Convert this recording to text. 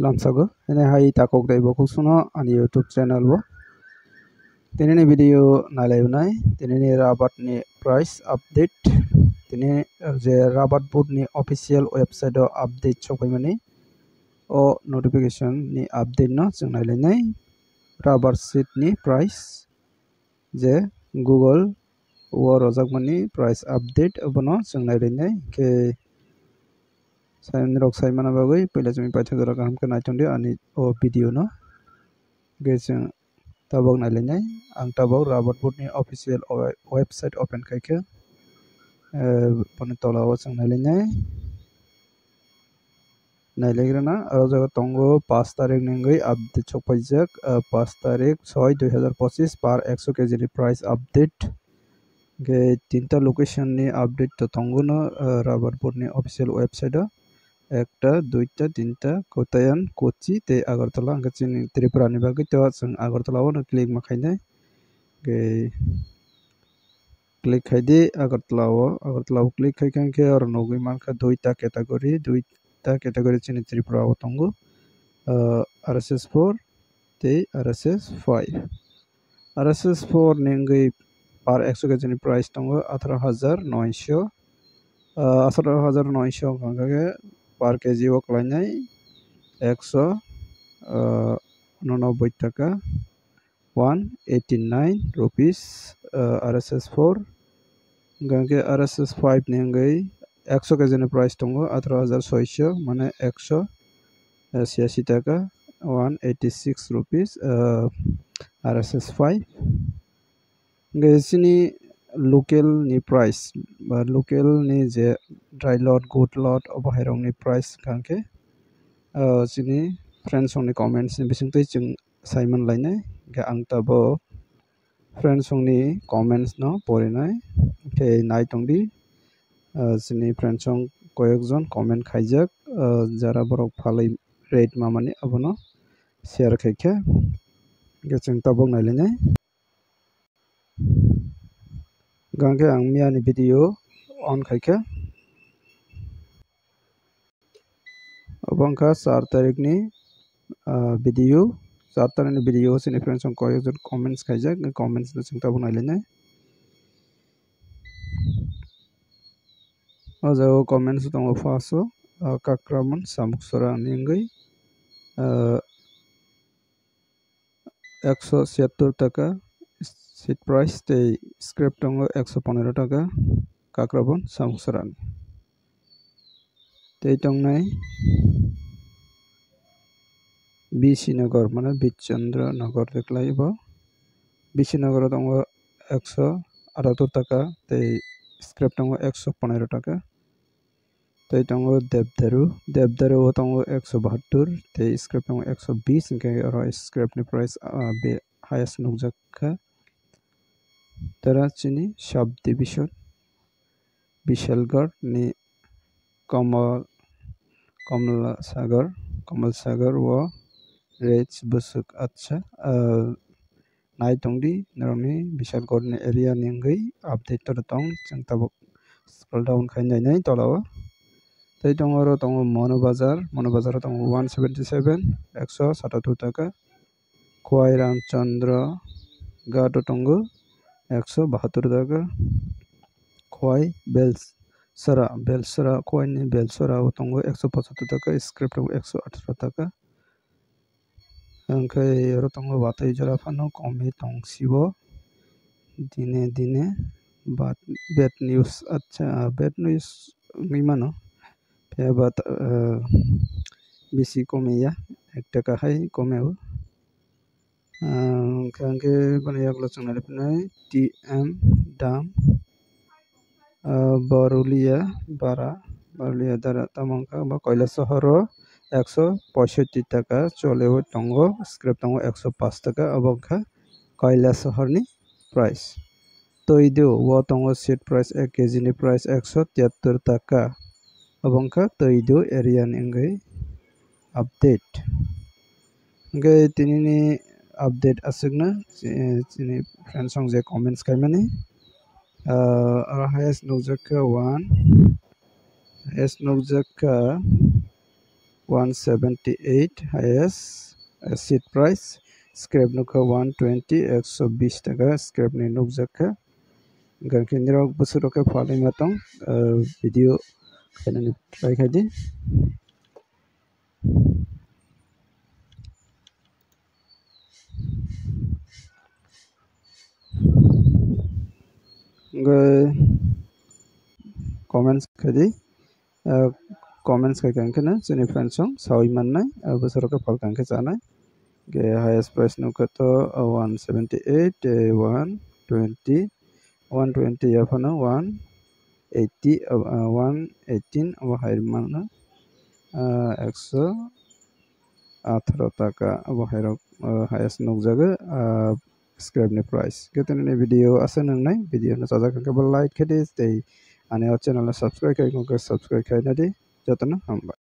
lamsago ene hai takok dai bokuk suno ani YouTube channel bo tinini video nalaunai tinini rabat ni price update tini je rabat board ni official website o update sokaimani o notification ni update no jeng nalainai rubber sheet ni price je Google o rojakmani price update obono jeng nalainai ke Saimni rok saimana bagui pila jemi paitha dora kaham ke naitongdi ani o video no geseng tabok nalainai ang tabok rabat board ni official website open kaike poni tola o jeng nalainai nailegrana aro jaga tongo 5 tarik ningui update sokpaijak 5 tarik 6 2025 par 100 kg ni price update ge tinta location ni update to tongo no rabat board ni official website o একটা দুইটা তিনটা কোতায়ান Kochi te agartala angka chini tripura ni bagui to jeng agartala o click makhainai ge click khaidi agartala o click khaikan ke aro nogui manka duita category chini tripura o tongo RSS4 te RSS5 RSS4 ningui par 100 kg ni price tongo 18900 18900 kangke per KG o klainai 199 টাকা 189 rupees RSS4 gangke RSS5 nengai 100 kg ni price tongo 18600 mane 186 টাকা 186 rupees RSS5 gesini local ni price ba local ni je dry lot good lot obahairong ni price kangke chini friends ong ni comments ni bisingtui jeng Simon lainai ge ang tabo friends ong ni comments no porinai ke naitongdi chini friends ong koyekjon comment khaijak jara borok phalui rate mamani abono share khaikhe ge jeng tabok nailainai gangke ang miani video on khaikhe abangka 4 tarik ni video 4 tarik ni video sini friends ong koyekjon comments khaijak comments no jeng tabok nailainai o jaga comments tongo first o kakraman samuksora ningui 176 টাকা seat price tei scrap tongo 115 টাকা kakrabon samuksora tei tongnai BC Nagar mane Bichandra Nagar reklai bo BC Nagar tongo 178 টাকা tei scrap tongo 115 টাকা tei tongo Devdaru o tongo 172 tei scrap tongo 120 hingke aro scrap ni price be highest nukjakha tera chini sub division Bishalgarh ni Kamal Sagar o rates busuk acha naitongdi naroni Bishalgarh ni area ningui update to tong jeng tabok scroll down khainai tolao tei tongo aro tongo Mono Bazar tongo 177 177 টাকা Khwai Ramchandra Ghat tongo 172 টাকা Khwai Belsara Khwai ni Belsara tongo 175 টাকা scrap tongo 118 টাকা angkai aro tongo Batai Jora phano komi tongsibo dine bad news acha bad news ngimano But bisi komeya 1 টাকা hai komeo kangke banayaklo changnai pnai TM Dam Barulia Dara tamangka ba Kailasahar 165 টাকা choleo tongo scrap tongo 105 টাকা abongkha Kailasahar ni price toido o tongo seat price 1 kg ni price 173 টাকা abongkha toido area ningui update ngai tinini update asukna chini friends ong je comments kaimani aro highest nukjakha 178 highest seat price scrap nukha 120 120 taka scrap ni nukjakha ganki nirok busuroke falai matong video kainani try khadi comments khadi comments kai kankana chini friends song sawi mannai busuroke fal kanke chanai ge highest price nukha to 178 120 120 yaphano 180 118 abo hairmana 118 taka abo hairok highest nukjaga scrap ni price getani video asa nangnai video na chaja kanke like khedi tei ani channel subscribe kai subscribe kai nadi jotona hamba